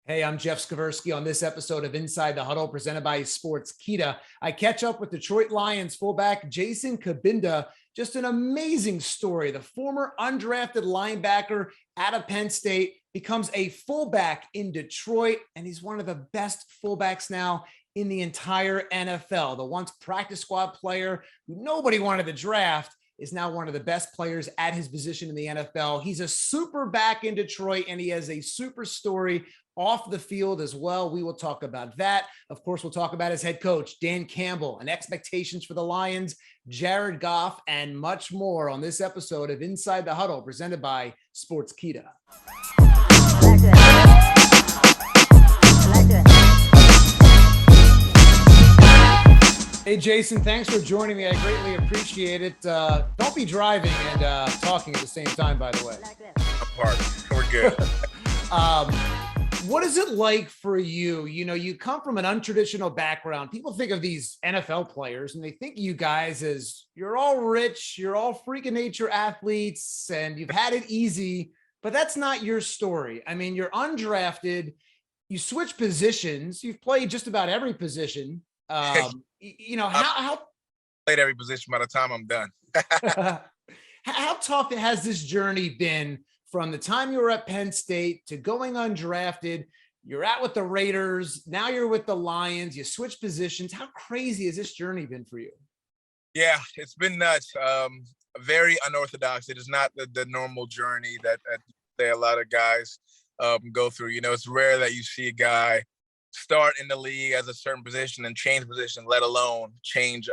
Hey, I'm Jeff Skversky. On this episode of Inside the Huddle presented by Sportskeeda, I catch up with Detroit Lions fullback Jason Cabinda. Just an amazing story. The former undrafted linebacker out of Penn State becomes a fullback in Detroit, and he's one of the best fullbacks now in the entire NFL. The once practice squad player who nobody wanted to draft is now one of the best players at his position in the NFL. He's a super back in Detroit, and he has a super story off the field as well. We will talk about that. Of course, we'll talk about his head coach, Dan Campbell, and expectations for the Lions, Jared Goff, and much more on this episode of Inside the Huddle presented by Sportskeeda. Hey, Jason, thanks for joining me. I greatly appreciate it. Don't be driving and talking at the same time, by the way. Apart. We're good. What is it like for you? You know, you come from an untraditional background. People think of these NFL players and they think you guys as you're all rich, you're all freak of nature athletes, and you've had it easy, but that's not your story. I mean, you're undrafted, you switch positions, you've played just about every position. You know, how played every position by the time I'm done. How tough has this journey been from the time you were at Penn State to going undrafted? You're out with the Raiders. Now you're with the Lions. You switch positions. How crazy has this journey been for you? Yeah, it's been nuts. Very unorthodox. It is not the normal journey that a lot of guys go through. You know, it's rare that you see a guy start in the league as a certain position and change position, let alone change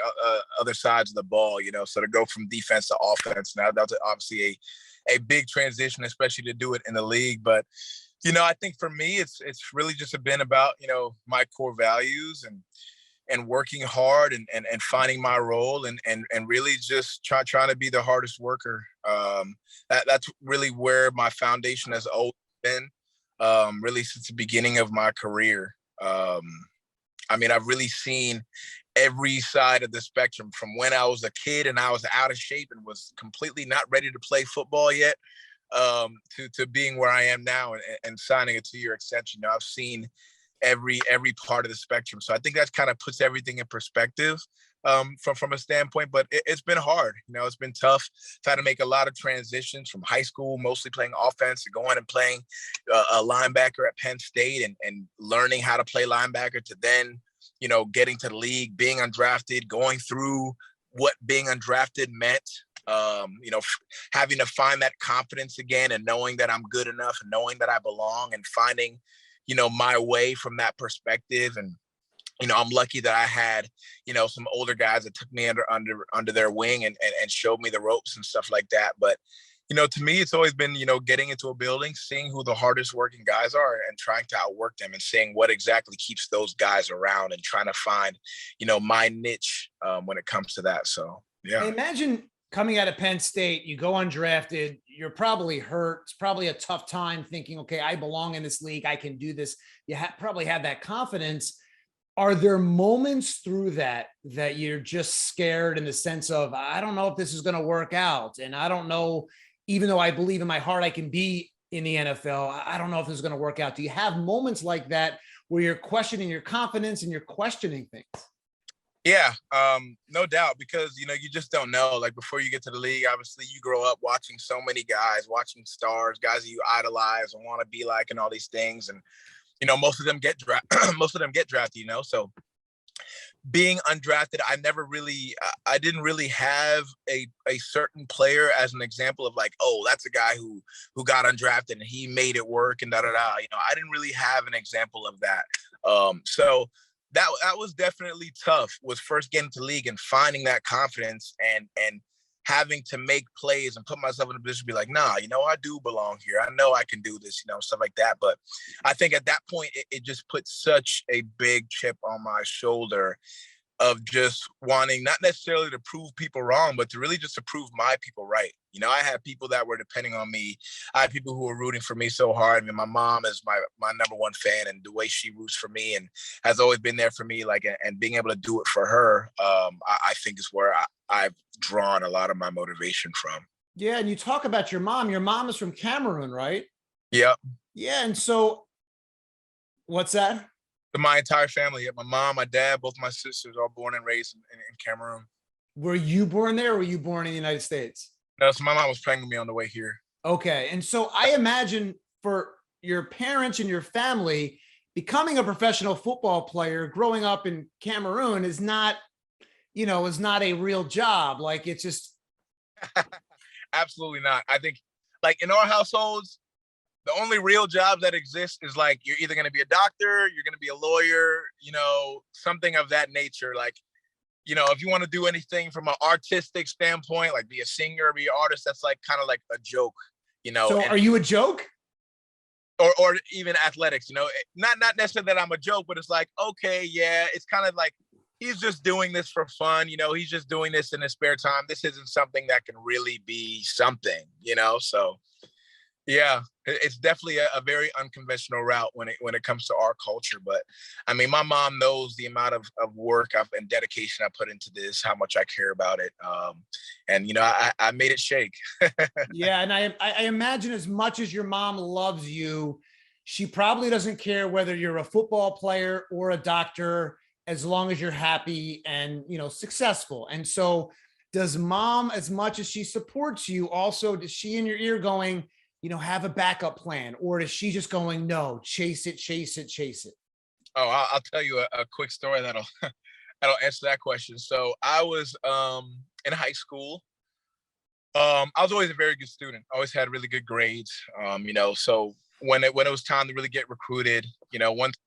other sides of the ball, you know, so to go from defense to offense. Now that's obviously a big transition, especially to do it in the league. But, you know, I think for me, it's really just been about, you know, my core values and working hard and finding my role and really just trying to be the hardest worker. That's really where my foundation has always been, really since the beginning of my career. I mean, I've really seen every side of the spectrum from when I was a kid and I was out of shape and was completely not ready to play football yet, to being where I am now and signing a 2-year extension. You know, I've seen every part of the spectrum. So I think that kind of puts everything in perspective from a standpoint, but it's been hard. You know, it's been tough. I've had to make a lot of transitions from high school, mostly playing offense, to going and playing a linebacker at Penn State and learning how to play linebacker, to then, you know, getting to the league, being undrafted, going through what being undrafted meant, you know, having to find that confidence again and knowing that I'm good enough and knowing that I belong and finding, you know, my way from that perspective. And, you know, I'm lucky that I had, you know, some older guys that took me under their wing and showed me the ropes and stuff like that. But, you know, to me, it's always been, you know, getting into a building, seeing who the hardest working guys are and trying to outwork them and seeing what exactly keeps those guys around and trying to find, you know, my niche when it comes to that. So, yeah. I imagine coming out of Penn State, you go undrafted, you're probably hurt. It's probably a tough time thinking, okay, I belong in this league. I can do this. You probably have that confidence. Are there moments through that you're just scared in the sense of, I don't know if this is going to work out. And I don't know, even though I believe in my heart I can be in the NFL, I don't know if this is going to work out. Do you have moments like that where you're questioning your confidence and you're questioning things? Yeah, no doubt, because, you know, you just don't know. Like, before you get to the league, obviously you grow up watching so many guys, watching stars, guys that you idolize and want to be like and all these things. And, you know, most of them get drafted, you know, so being undrafted, I didn't really have a certain player as an example of like, oh, that's a guy who got undrafted and he made it work and da-da-da. You know, I didn't really have an example of that. So that was definitely tough, was first getting to league and finding that confidence and having to make plays and put myself in a position to be like, nah, you know, I do belong here. I know I can do this, you know, stuff like that. But I think at that point, it just put such a big chip on my shoulder of just wanting not necessarily to prove people wrong, but to really just to prove my people right. You know, I had people that were depending on me. I had people who were rooting for me so hard. I mean, my mom is my number one fan, and the way she roots for me and has always been there for me, like, and being able to do it for her, I think is where I've drawn a lot of my motivation from. Yeah. And you talk about your mom. Your mom is from Cameroon, right? Yeah. Yeah. And so What's that? My entire family, my mom, my dad, both my sisters, all born and raised in Cameroon. Were you born there or were you born in the United States? No, so my mom was pregnant with me on the way here. Okay. And so I imagine for your parents and your family, becoming a professional football player growing up in Cameroon is not, is not a real job. Like it's just. Absolutely not. I think like in our households, the only real jobs that exist is like you're either going to be a doctor, you're going to be a lawyer, something of that nature. Like, if you want to do anything from an artistic standpoint, like be a singer or be an artist, that's like kind of like a joke, So are you a joke? Or even athletics, not necessarily that I'm a joke, but it's like, okay, yeah, it's kind of like he's just doing this for fun, he's just doing this in his spare time. This isn't something that can really be something, so. Yeah, it's definitely a very unconventional route when it comes to our culture. But I mean, my mom knows the amount of work and dedication I put into this, how much I care about it. And I made it shake. Yeah. And I imagine as much as your mom loves you, she probably doesn't care whether you're a football player or a doctor, as long as you're happy and, successful. And so does mom, as much as she supports you, also, does she in your ear going, have a backup plan, or is she just going, no, chase it, chase it, chase it? Oh, I'll tell you a quick story that'll answer that question. So I was in high school. I was always a very good student. I always had really good grades. So when it was time to really get recruited, once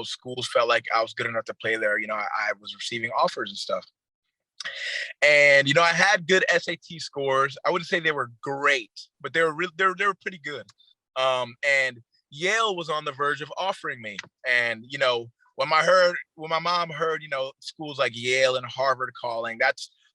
schools felt like I was good enough to play there, I was receiving offers and stuff. And I had good SAT scores. I wouldn't say they were great, but they were pretty good. And Yale was on the verge of offering me. And when my mom heard schools like Yale and Harvard calling,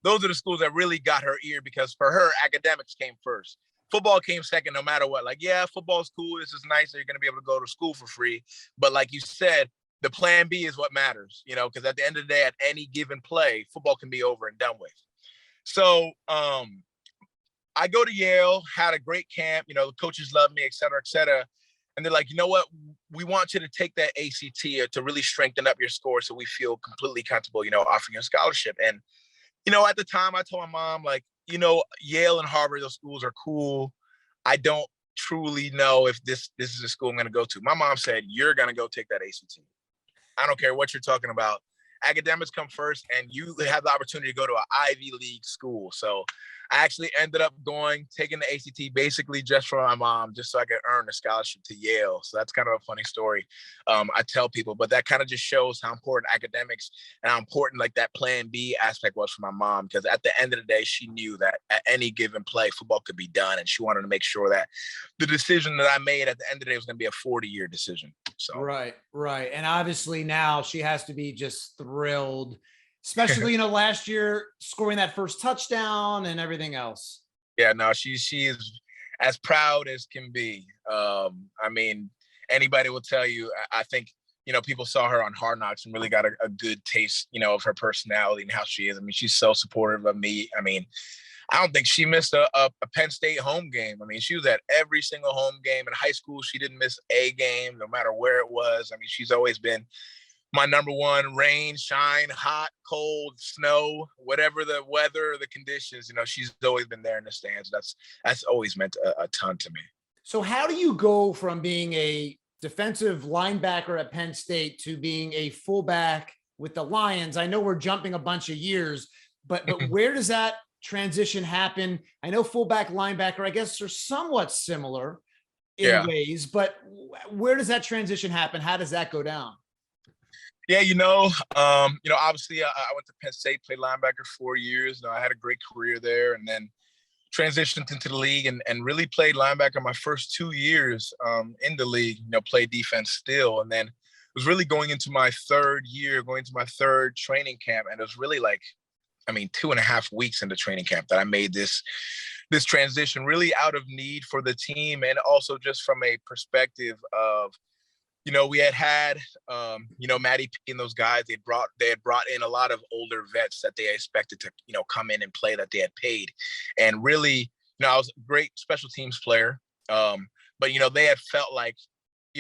those are the schools that really got her ear, because for her, academics came first. Football came second, no matter what. Like, yeah, football's cool. This is nice. You're going to be able to go to school for free. But like you said, the plan B is what matters, because at the end of the day, at any given play, football can be over and done with. So I go to Yale, had a great camp, the coaches love me, et cetera, et cetera. And they're like, you know what? We want you to take that ACT to really strengthen up your score so we feel completely comfortable, offering you a scholarship. And, at the time I told my mom, like, Yale and Harvard, those schools are cool. I don't truly know if this is a school I'm going to go to. My mom said, you're going to go take that ACT. I don't care what you're talking about. Academics come first, and you have the opportunity to go to an Ivy League school. So I actually ended up taking the ACT basically just for my mom, just so I could earn a scholarship to Yale. So that's kind of a funny story I tell people, but that kind of just shows how important academics and how important like that plan B aspect was for my mom, because at the end of the day, she knew that at any given play, football could be done, and she wanted to make sure that the decision that I made at the end of the day was going to be a 40-year decision. So Right. And obviously now she has to be just thrilled, especially, last year scoring that first touchdown and everything else. Yeah, no, she is as proud as can be. I mean, anybody will tell you, I think, people saw her on Hard Knocks and really got a good taste, of her personality and how she is. I mean, she's so supportive of me. I mean, I don't think she missed a Penn State home game. I mean, she was at every single home game. In high school, she didn't miss a game, no matter where it was. I mean, she's always been my number one. Rain, shine, hot, cold, snow, whatever the weather or the conditions, she's always been there in the stands. That's always meant a ton to me. So how do you go from being a defensive linebacker at Penn State to being a fullback with the Lions? I know we're jumping a bunch of years, but where does that transition happen? I know fullback, linebacker, I guess they're somewhat similar in ways, but where does that transition happen? How does that go down? Yeah, obviously I went to Penn State, played linebacker 4 years. I had a great career there, and then transitioned into the league and really played linebacker my first 2 years in the league, played defense still. And then was really going into my third year, going to my third training camp. And it was really like, 2.5 weeks into training camp that I made this transition, really out of need for the team. And also just from a perspective of, we had Matty P and those guys, they had brought in a lot of older vets that they expected to, come in and play, that they had paid. And really, I was a great special teams player. But, they had felt like,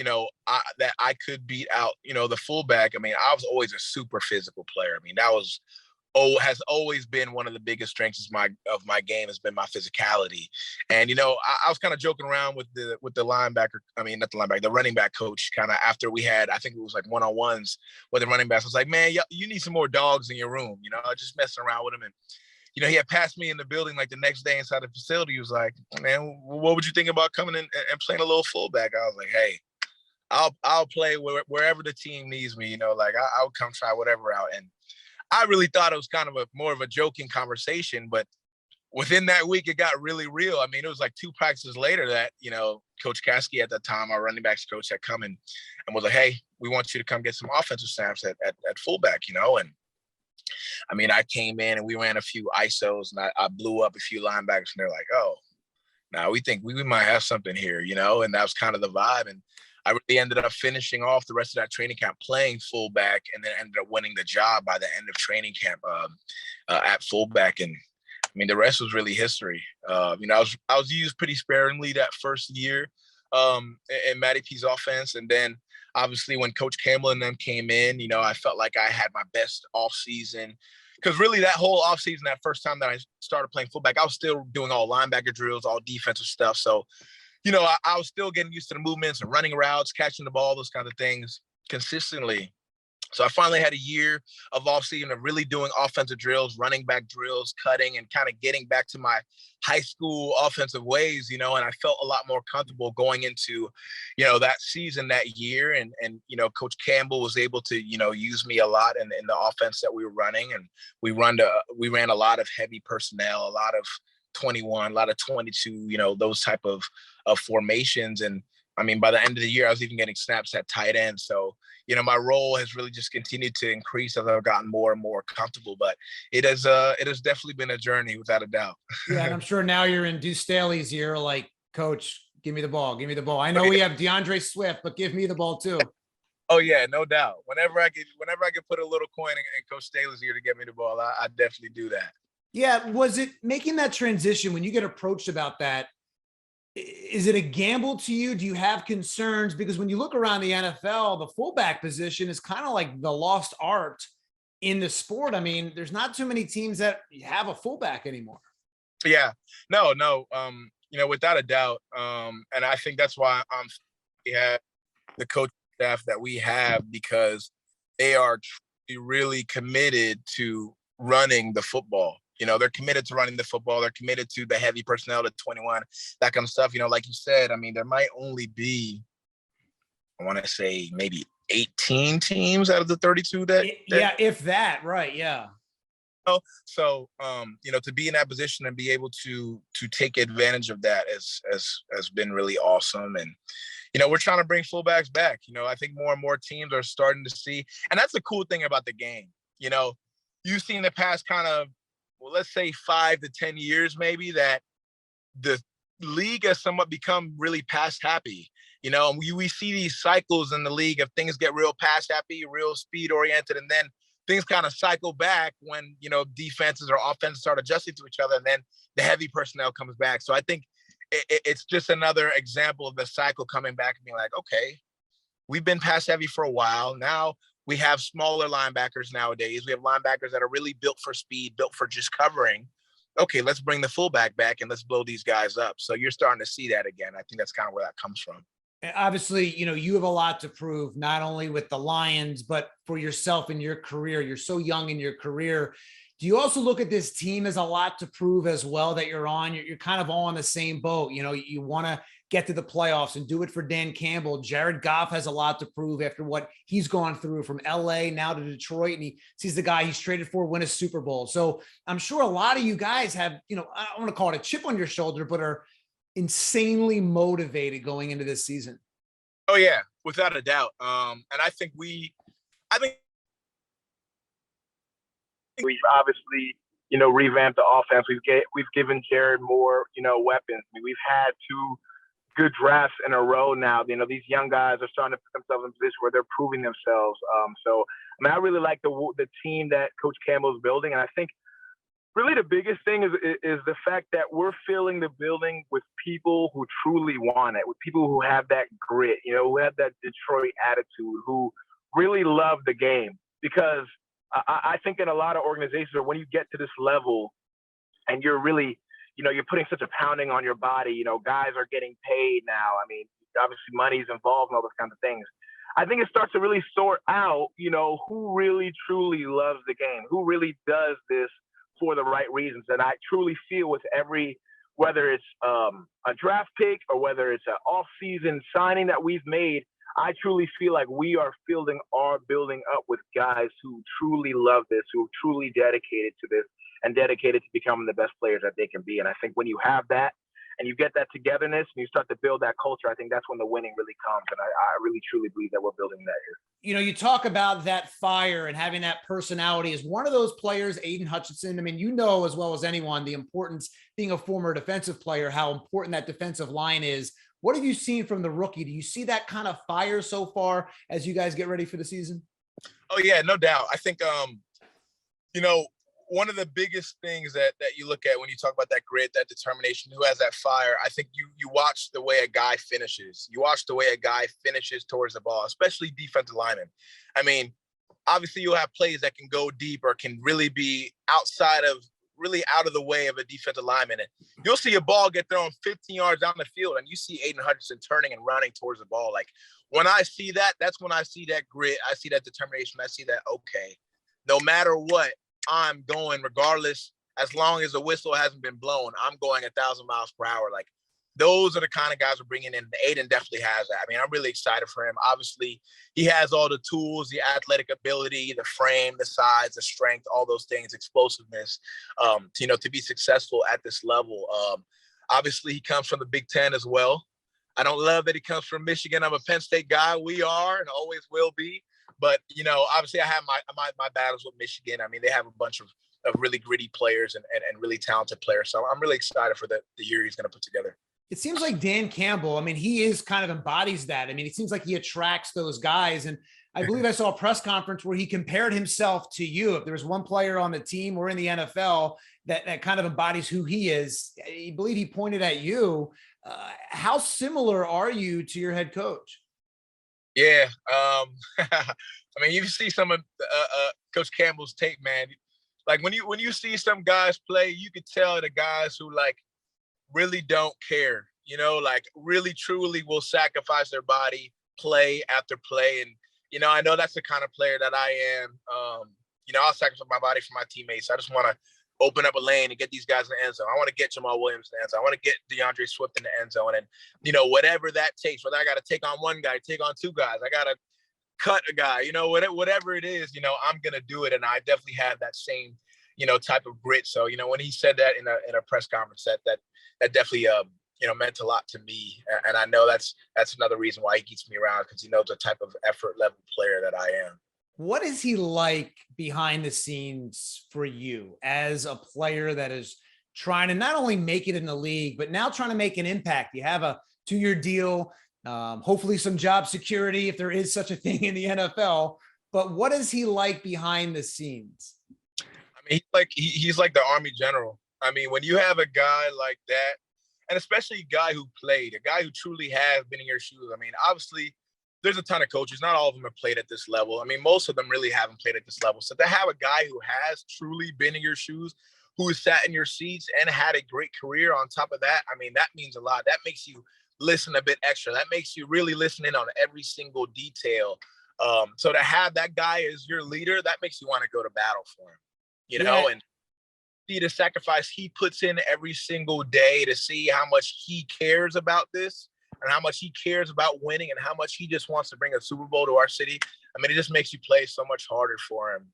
that I could beat out, the fullback. I mean, I was always a super physical player. I mean, that was has always been one of the biggest strengths of my game has been my physicality. And I was kind of joking around with the linebacker. I mean, not the linebacker, the running back coach. Kind of after we had, I think it was like one-on-ones with the running backs. I was like, man, you need some more dogs in your room. Just messing around with him. And he had passed me in the building like the next day inside the facility. He was like, man, what would you think about coming in and playing a little fullback? I was like, hey, I'll play wherever the team needs me. I'll come try whatever out. And I really thought it was kind of more of a joking conversation, but within that week, it got really real. I mean, it was like 2 practices later that, Coach Skversky at the time, our running backs coach, had come in and was like, hey, we want you to come get some offensive snaps at fullback, and I mean, I came in and we ran a few ISOs and I blew up a few linebackers and they're like, oh, now we think we might have something here, and that was kind of the vibe. And I really ended up finishing off the rest of that training camp playing fullback, and then ended up winning the job by the end of training camp at fullback. And I mean, the rest was really history. I was used pretty sparingly that first year in Matty P's offense, and then obviously when Coach Campbell and them came in, I felt like I had my best off season. Because really that whole offseason, that first time that I started playing fullback, I was still doing all linebacker drills, all defensive stuff. So I was still getting used to the movements and running routes, catching the ball, those kinds of things consistently. So I finally had a year of offseason of really doing offensive drills, running back drills, cutting, and kind of getting back to my high school offensive ways, and I felt a lot more comfortable going into, that season, that year. And Coach Campbell was able to, use me a lot in the offense that we were running. And we ran a lot of heavy personnel, a lot of 21, a lot of 22, those type of formations. And I mean, by the end of the year, I was even getting snaps at tight end. So, my role has really just continued to increase as I've gotten more and more comfortable. But it has definitely been a journey, without a doubt. Yeah, and I'm sure now you're in Deuce Staley's ear, like, Coach, give me the ball, give me the ball. I know we have DeAndre Swift, but give me the ball too. Oh yeah, no doubt. Whenever I can put a little coin in Coach Staley's ear to get me the ball, I definitely do that. Yeah, was it making that transition when you get approached about that? Is it a gamble to you? Do you have concerns? Because when you look around the NFL, the fullback position is kind of like the lost art in the sport. I mean, there's not too many teams that have a fullback anymore. Yeah, no. Without a doubt. And I think that's why we have the coaching staff that we have, because they are really committed to running the football. They're committed to running the football. They're committed to the heavy personnel, the 21, that kind of stuff. Like you said, I mean, there might only be, I want to say maybe 18 teams out of the 32 yeah, if that, right. Yeah. So, to be in that position and be able to take advantage of that has been really awesome. And, we're trying to bring fullbacks back. I think more and more teams are starting to see, and that's the cool thing about the game. You've seen the past kind of, well, let's say 5 to 10 years, maybe, that the league has somewhat become really pass happy. We see these cycles in the league of things get real pass happy, real speed oriented, and then things kind of cycle back when, defenses or offenses start adjusting to each other, and then the heavy personnel comes back. So I think it's just another example of the cycle coming back and being like, okay, we've been pass heavy for a while. Now we have smaller linebackers nowadays. We have linebackers that are really built for speed, built for just covering. Okay, let's bring the fullback back and let's blow these guys up. So you're starting to see that again. I think that's kind of where that comes from. Obviously, you have a lot to prove, not only with the Lions, but for yourself in your career. You're so young in your career. Do you also look at this team as a lot to prove as well that you're on? You're kind of all on the same boat. You want to get to the playoffs and do it for Dan Campbell. Jared Goff has a lot to prove after what he's gone through from LA now to Detroit, and he sees the guy he's traded for win a Super Bowl. So I'm sure a lot of you guys have, I don't want to call it a chip on your shoulder, but are insanely motivated going into this season. Oh yeah, without a doubt. And I think we've obviously, revamped the offense. We've given Jared more, weapons. I mean, we've had 2 good drafts in a row now. These young guys are starting to put themselves in a position where they're proving themselves. So, I mean, I really like the team that Coach Campbell's building. And I think really the biggest thing is the fact that we're filling the building with people who truly want it, with people who have that grit, you know, who have that Detroit attitude, who really love the game. Because I think in a lot of organizations, or when you get to this level and you're really, you know, you're putting such a pounding on your body, you know, guys are getting paid now. I mean, obviously money's involved and all those kinds of things. I think it starts to really sort out, you know, who really truly loves the game, who really does this for the right reasons. And I truly feel with every, whether it's a draft pick or whether it's an off-season signing that we've made, I truly feel like we are building up with guys who truly love this, who are truly dedicated to this and dedicated to becoming the best players that they can be. And I think when you have that and you get that togetherness and you start to build that culture, I think that's when the winning really comes. And I really, truly believe that we're building that here. You know, you talk about that fire and having that personality. Is one of those players, Aiden Hutchinson? I mean, you know as well as anyone the importance, being a former defensive player, how important that defensive line is. What have you seen from the rookie? Do you see that kind of fire so far as you guys get ready for the season? Oh, yeah, no doubt. I think, you know, one of the biggest things that you look at when you talk about that grit, that determination, who has that fire, I think you watch the way a guy finishes. You watch the way a guy finishes towards the ball, especially defensive linemen. I mean, obviously you'll have plays that can go deep or can really be really out of the way of a defensive lineman. And you'll see a ball get thrown 15 yards down the field and you see Aiden Hutchinson turning and running towards the ball. Like, when I see that, that's when I see that grit. I see that determination. I see that, okay, no matter what, I'm going regardless, as long as the whistle hasn't been blown, I'm going 1,000 miles per hour. Like, those are the kind of guys we're bringing in. Aiden definitely has that. I mean, I'm really excited for him. Obviously, he has all the tools, the athletic ability, the frame, the size, the strength, all those things, explosiveness, to be successful at this level. Obviously, he comes from the Big Ten as well. I don't love that he comes from Michigan. I'm a Penn State guy. We are and always will be. But, you know, obviously I have my battles with Michigan. I mean, they have a bunch of really gritty players and really talented players. So I'm really excited for the year he's going to put together. It seems like Dan Campbell, I mean, he is kind of embodies that. I mean, it seems like he attracts those guys. And I believe I saw a press conference where he compared himself to you. If there was one player on the team or in the NFL that kind of embodies who he is, I believe he pointed at you. How similar are you to your head coach? Yeah. I mean, you see some of Coach Campbell's tape, man. Like, when you see some guys play, you could tell the guys who, like, really don't care, you know, like, really truly will sacrifice their body play after play. And, you know, I know that's the kind of player that I am. I'll sacrifice my body for my teammates. I just want to open up a lane and get these guys in the end zone. I want to get Jamal Williams in the end zone. I want to get DeAndre Swift in the end zone. And, you know, whatever that takes, whether I got to take on one guy, take on two guys, I got to cut a guy, you know, whatever it is, you know, I'm going to do it. And I definitely have that same, you know, type of grit. So, you know, when he said that in a press conference, that definitely, meant a lot to me. And I know that's another reason why he keeps me around, because he knows the type of effort level player that I am. What is he like behind the scenes for you as a player that is trying to not only make it in the league, but now trying to make an impact? You have a 2-year deal, hopefully some job security if there is such a thing in the NFL. But what is he like behind the scenes? I mean, he's like the Army general. I mean, when you have a guy like that, and especially a guy who played, a guy who truly has been in your shoes. I mean, obviously, there's a ton of coaches. Not all of them have played at this level. I mean, most of them really haven't played at this level. So to have a guy who has truly been in your shoes, who has sat in your seats and had a great career on top of that, I mean, that means a lot. That makes you listen a bit extra. That makes you really listen in on every single detail. So to have that guy as your leader, that makes you want to go to battle for him, you know, and see the sacrifice he puts in every single day, to see how much he cares about this and how much he cares about winning and how much he just wants to bring a Super Bowl to our city. I mean, it just makes you play so much harder for him.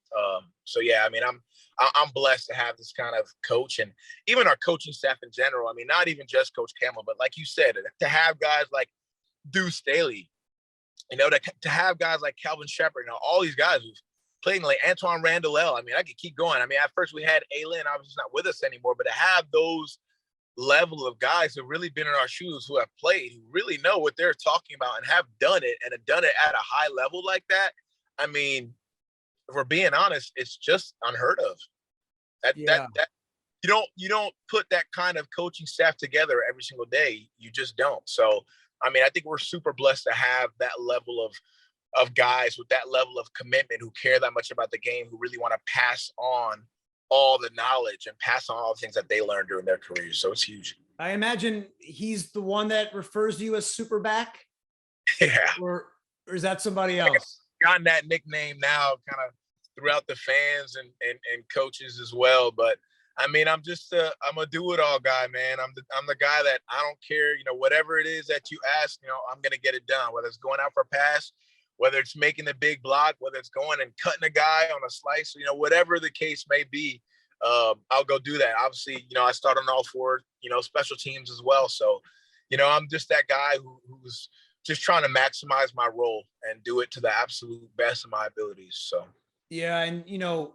So yeah, I mean, I'm blessed to have this kind of coach, and even our coaching staff in general. I mean, not even just Coach Campbell, but like you said, to have guys like Deuce Staley, you know, to have guys like Calvin Shepard, you know, all these guys who've played, like Antoine Randall. I mean, I could keep going. I mean, at first we had Aylin, obviously not with us anymore, but to have those level of guys who've really been in our shoes, who have played, who really know what they're talking about and have done it at a high level like that. I mean, if we're being honest, it's just unheard of. That you don't put that kind of coaching staff together every single day. You just don't. So, I mean, I think we're super blessed to have that level of guys with that level of commitment who care that much about the game, who really want to pass on all the knowledge and pass on all the things that they learned during their careers. So it's huge. I imagine he's the one that refers to you as super back. Yeah. Or is that somebody else? Gotten that nickname now kind of throughout the fans and coaches as well. But I mean, I'm a do-it-all guy, man. I'm the guy that I don't care, whatever it is that you ask, I'm gonna get it done. Whether it's going out for a pass, whether it's making the big block, whether it's going and cutting a guy on a slice, whatever the case may be, I'll go do that. Obviously, I start on all four, special teams as well. So, I'm just that guy who's just trying to maximize my role and do it to the absolute best of my abilities. So. Yeah. And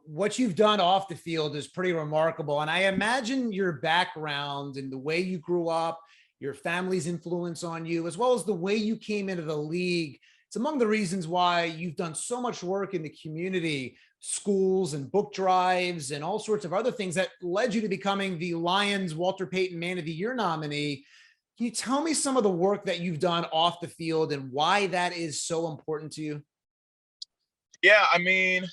what you've done off the field is pretty remarkable. And I imagine your background and the way you grew up, your family's influence on you, as well as the way you came into the league. It's among the reasons why you've done so much work in the community, schools and book drives and all sorts of other things that led you to becoming the Lions Walter Payton Man of the Year nominee. Can you tell me some of the work that you've done off the field and why that is so important to you? Yeah, I mean,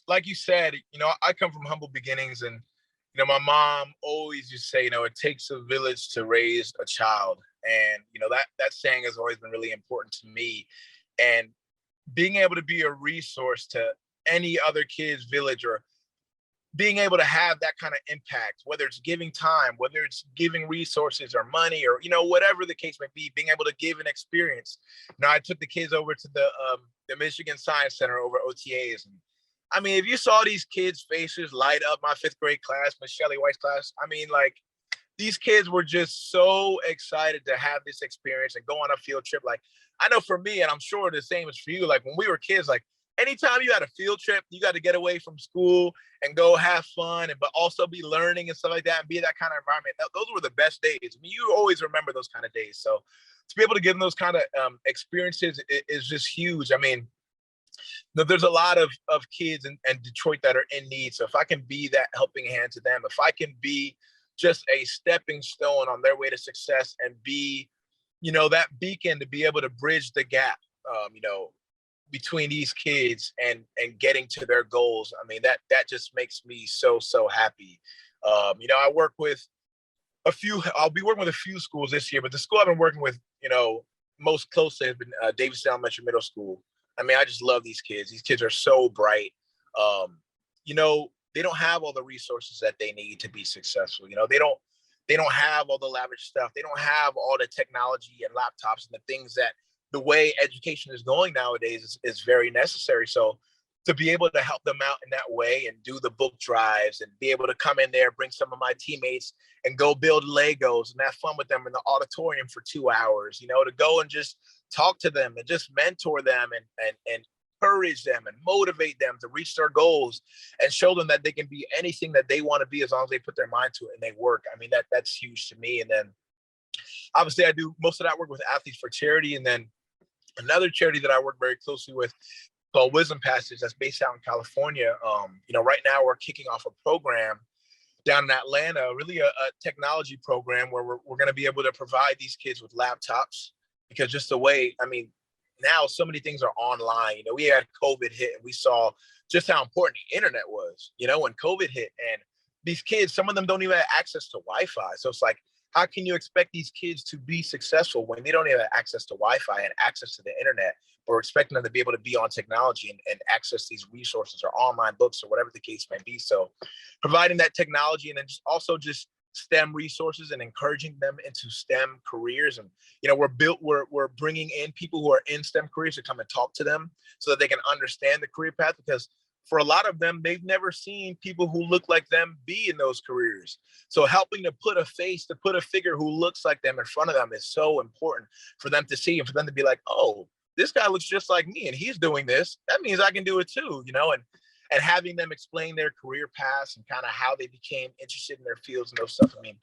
like you said, I come from humble beginnings, and my mom always used to say, it takes a village to raise a child, and that saying has always been really important to me. And being able to be a resource to any other kid's village, or being able to have that kind of impact, whether it's giving time, whether it's giving resources or money, or whatever the case may be, being able to give an experience. I took the kids over to the Michigan Science Center over OTAs, and I mean, if you saw these kids' faces light up, my 5th grade class, Miss Shelley White's class, I mean, like, these kids were just so excited to have this experience and go on a field trip. Like, I know for me, and I'm sure the same is for you, like when we were kids, like anytime you had a field trip, you got to get away from school and go have fun, but also be learning and stuff like that, and be in that kind of environment. Those were the best days. I mean, you always remember those kind of days. So to be able to give them those kind of experiences is just huge. I mean, there's a lot of kids in Detroit that are in need. So if I can be that helping hand to them, if I can be just a stepping stone on their way to success and be, that beacon to be able to bridge the gap, between these kids and getting to their goals. I mean, that just makes me so happy. I work with I'll be working with a few schools this year, but the school I've been working with, most closely has been Davidson Elementary Middle School. I mean, I just love these kids. These kids are so bright. They don't have all the resources that they need to be successful. They don't have all the lavish stuff. They don't have all the technology and laptops and the things that the way education is going nowadays is very necessary. So to be able to help them out in that way and do the book drives and be able to come in there, bring some of my teammates and go build Legos and have fun with them in the auditorium for 2 hours, to go and just talk to them and just mentor them and encourage them and motivate them to reach their goals and show them that they can be anything that they want to be as long as they put their mind to it and they work. I mean, that's huge to me. And then obviously I do most of that work with Athletes for Charity. And then another charity that I work very closely with called Wisdom Passage that's based out in California. Right now we're kicking off a program down in Atlanta, really a technology program where we're going to be able to provide these kids with laptops, because just the way, I mean, now so many things are online. We had COVID hit and we saw just how important the internet was, when COVID hit, and these kids, some of them don't even have access to Wi-Fi. So it's like, how can you expect these kids to be successful when they don't even have access to Wi-Fi and access to the internet, or expecting them to be able to be on technology and access these resources or online books or whatever the case may be. So providing that technology, and then just STEM resources and encouraging them into STEM careers. And, we're bringing in people who are in STEM careers to come and talk to them so that they can understand the career path, because for a lot of them, they've never seen people who look like them be in those careers. So helping to put a face, to put a figure who looks like them in front of them is so important for them to see and for them to be like, oh, this guy looks just like me and he's doing this. That means I can do it too, and having them explain their career paths and kind of how they became interested in their fields and those stuff. I mean,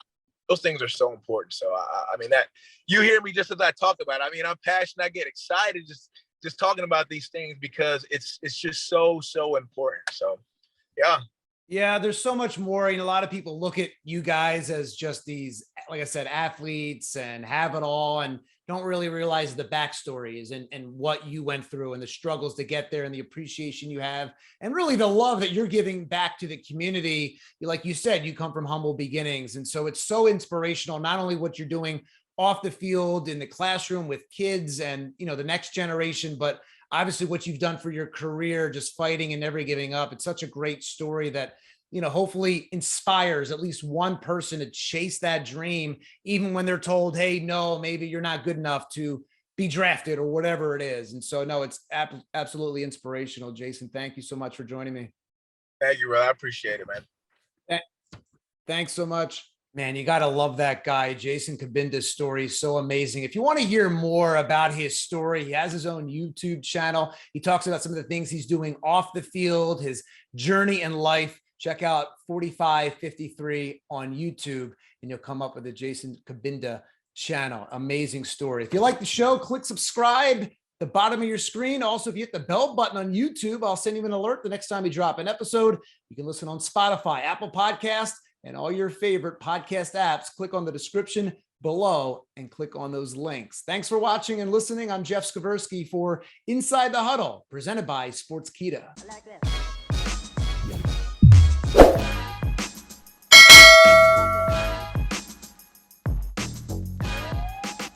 those things are so important. So, I mean, that you hear me just as I talk about it. I mean, I'm passionate. I get excited just talking about these things because it's just so important. So, yeah. Yeah, there's so much more. A lot of people look at you guys as just these, like I said, athletes and have it all, and don't really realize the backstories and what you went through and the struggles to get there and the appreciation you have and really the love that you're giving back to the community. Like you said, you come from humble beginnings. And so it's so inspirational, not only what you're doing off the field in the classroom with kids and, the next generation, but obviously what you've done for your career, just fighting and never giving up. It's such a great story that, hopefully inspires at least one person to chase that dream, even when they're told, hey, no, maybe you're not good enough to be drafted or whatever it is. And so, no, it's absolutely inspirational. Jason, thank you so much for joining me. Thank you, bro. I appreciate it, man. Thanks so much. Man, you got to love that guy. Jason Cabinda's story is so amazing. If you want to hear more about his story, he has his own YouTube channel. He talks about some of the things he's doing off the field, his journey in life. Check out 4553 on YouTube, and you'll come up with the Jason Cabinda channel. Amazing story. If you like the show, click subscribe. The bottom of your screen. Also, if you hit the bell button on YouTube, I'll send you an alert the next time we drop an episode. You can listen on Spotify, Apple Podcasts, and all your favorite podcast apps. Click on the description below and click on those links. Thanks for watching and listening. I'm Jeff Skversky for Inside the Huddle, presented by Sportskeeda.